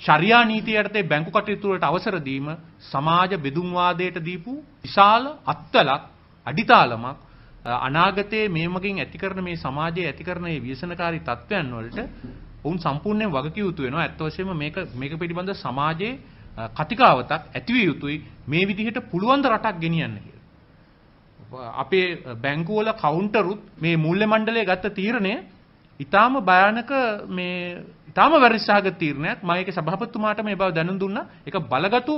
ශරියා නීතිය යටතේ බැංකු කටයුතු වලට අවසර දීම සමාජ බෙදුම්වාදයට දීපු විශාල අත්වලක් අඩිතාලමක් අනාගතයේ මේ මගින් ඇති කරන මේ සමාජයේ ඇති කරන මේ ව්‍යසනකාරී තත්ත්වයන් වලට වුන් සම්පූර්ණයෙන් වගකිය යුතු වෙනවා. අත් වශයෙන්ම මේක පිළිබඳ සමාජයේ කතිකාවතක් ඇති විය යුතුයි. මේ විදිහට පුළුවන් ද රටක් ගෙනියන්න කියලා. අපේ බැංකු වල කවුන්ටරුත් මේ මූල්‍ය මණ්ඩලය ගත්ත තීරණය ඊටාම භයානක මේ ඊටාම වරිසහගත තීරණයක්. මම ඒකේ සභාපතිතුමාට මේ බව දැනුම් දුන්නා. ඒක බලගතු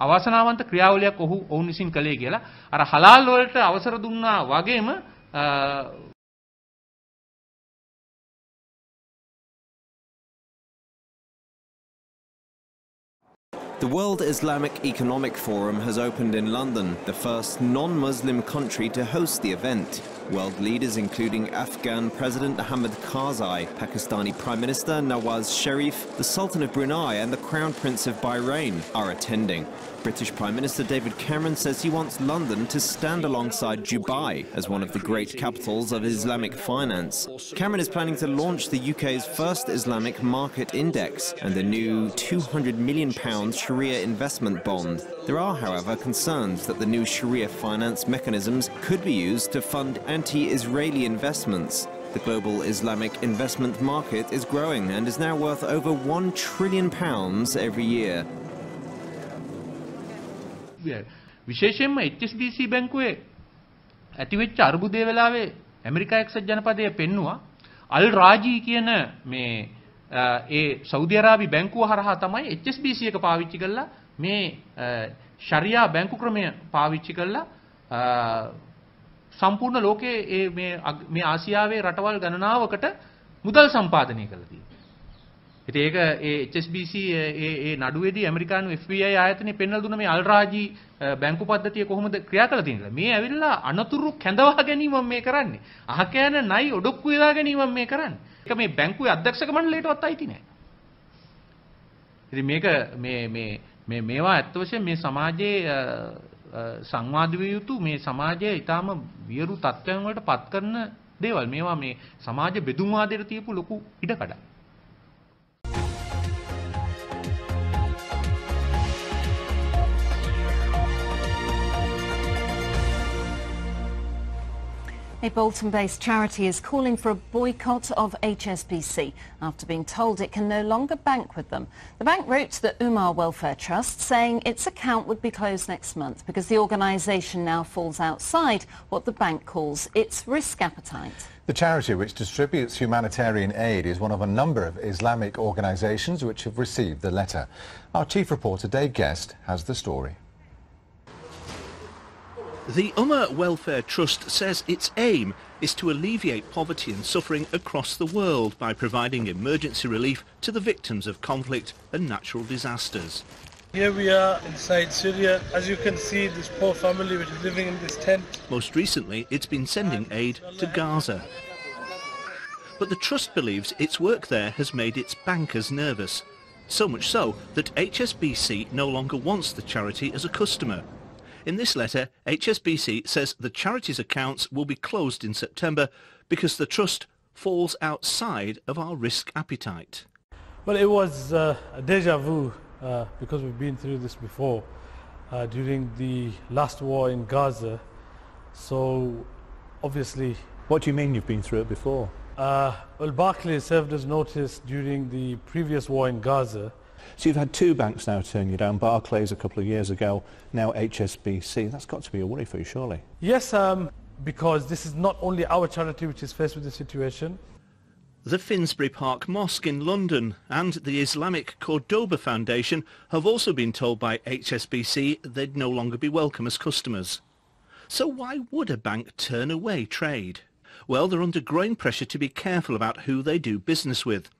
අවාසනාවන්ත ක්‍රියාවලියක් ඔවුන් විසින් කළේ කියලා. අර හලාල් වලට අවසර දුන්නා වගේම The World Islamic Economic Forum has opened in London, the first non-Muslim country to host the event. World leaders including Afghan President Hamid Karzai, Pakistani Prime Minister Nawaz Sharif, the Sultan of Brunei and the Crown Prince of Bahrain are attending. British Prime Minister David Cameron says he wants London to stand alongside Dubai as one of the great capitals of Islamic finance. Cameron is planning to launch the UK's first Islamic market index and a new £200 million Sharia investment bond. There are, however, concerns that the new Sharia finance mechanisms could be used to fund anti-Israeli investments. The global Islamic investment market is growing and is now worth over £1 trillion every year. විශේෂයෙන්ම HSBC බැංකුවේ ඇතිවෙච්ච අර්බුදයේ වෙලාවේ America එක්සත් ජනපදයේ පෙන්නුවා අල් රාජි කියන මේ ඒ Saudi අරාබි බැංකුව හරහා තමයි HSBC එක පාවිච්චි කළා මේ ශරියා බැංකු ක්‍රමය පාවිච්චි කළා සම්පූර්ණ ලෝකයේ මේ ආසියාවේ රටවල් ගණනාවකට මුදල් සම්පාදනය කළා තියෙනවා. ඉතින් ඒක ඒ HSBC ඒ නඩුවේදී ඇමරිකානු FBI ආයතනය පෙන්වලා දුන්න මේ අල් රාජි බැංකු පද්ධතිය කොහොමද ක්‍රියා කරලා තියෙන්නේ. මේ ඇවිල්ලා අනතුරු කැඳවා ගැනීම මේ කරන්නේ. අහකෑන නයි ඔඩොක්කු වෙලා ගැනීම මේ කරන්නේ. ඒක මේ බැංකුවේ අධ්‍යක්ෂක මණ්ඩලයටවත් අයිති නෑ. ඉතින් මේක මේවා ඇත්ත වශයෙන්ම මේ සමාජයේ සංවාද විය යුතු මේ සමාජයේ ඊටාම වියරු තත්ත්වයන් වලට පත් කරන දේවල්. මේවා මේ සමාජ බෙදුම්වාදයට තියපු ලොකු ඉඩකඩක්. A Bolton-based charity is calling for a boycott of HSBC after being told it can no longer bank with them. The bank wrote to the Umar Welfare Trust saying its account would be closed next month because the organisation now falls outside what the bank calls its risk appetite. The charity, which distributes humanitarian aid, is one of a number of Islamic organisations which have received the letter. Our chief reporter Dave Guest has the story. The Umar Welfare Trust says its aim is to alleviate poverty and suffering across the world by providing emergency relief to the victims of conflict and natural disasters. Here we are inside Syria. As you can see, this poor family which is living in this tent. Most recently, it's been sending aid to Gaza. But the Trust believes its work there has made its bankers nervous. So much so that HSBC no longer wants the charity as a customer. In this letter, HSBC says the charity's accounts will be closed in September because the Trust falls outside of our risk appetite. Well, it was a déjà vu because we've been through this before during the last war in Gaza. So, obviously... What do you mean you've been through it before? Well, Barclays served as notice during the previous war in Gaza. So you've had two banks now turn you down, Barclays a couple of years ago, now HSBC. That's got to be a worry for you, surely? Yes, because this is not only our charity which is faced with the situation. The Finsbury Park Mosque in London and the Islamic Cordoba Foundation have also been told by HSBC they'd no longer be welcome as customers. So why would a bank turn away trade? Well, they're under growing pressure to be careful about who they do business with.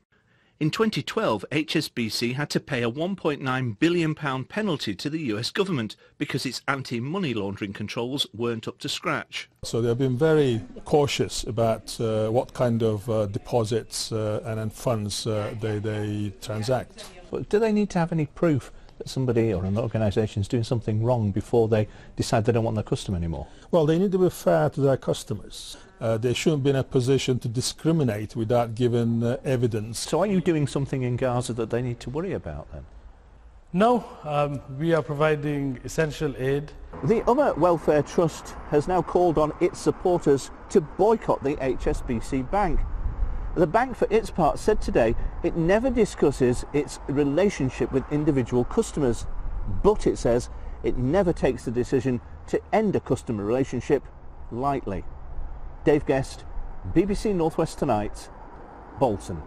In 2012, HSBC had to pay a £1.9 billion penalty to the US government because its anti-money laundering controls weren't up to scratch. So they've been very cautious about what kind of deposits and funds they transact. But do they need to have any proof that somebody or an organisation is doing something wrong before they decide they don't want their customer anymore? Well, they need to be fair to their customers. They shouldn't be in a position to discriminate without giving evidence. So are you doing something in Gaza that they need to worry about then? No, we are providing essential aid. The Umma Welfare Trust has now called on its supporters to boycott the HSBC Bank. The bank, for its part, said today it never discusses its relationship with individual customers, but it says it never takes the decision to end a customer relationship lightly. Dave Guest, BBC North West Tonight, Bolton.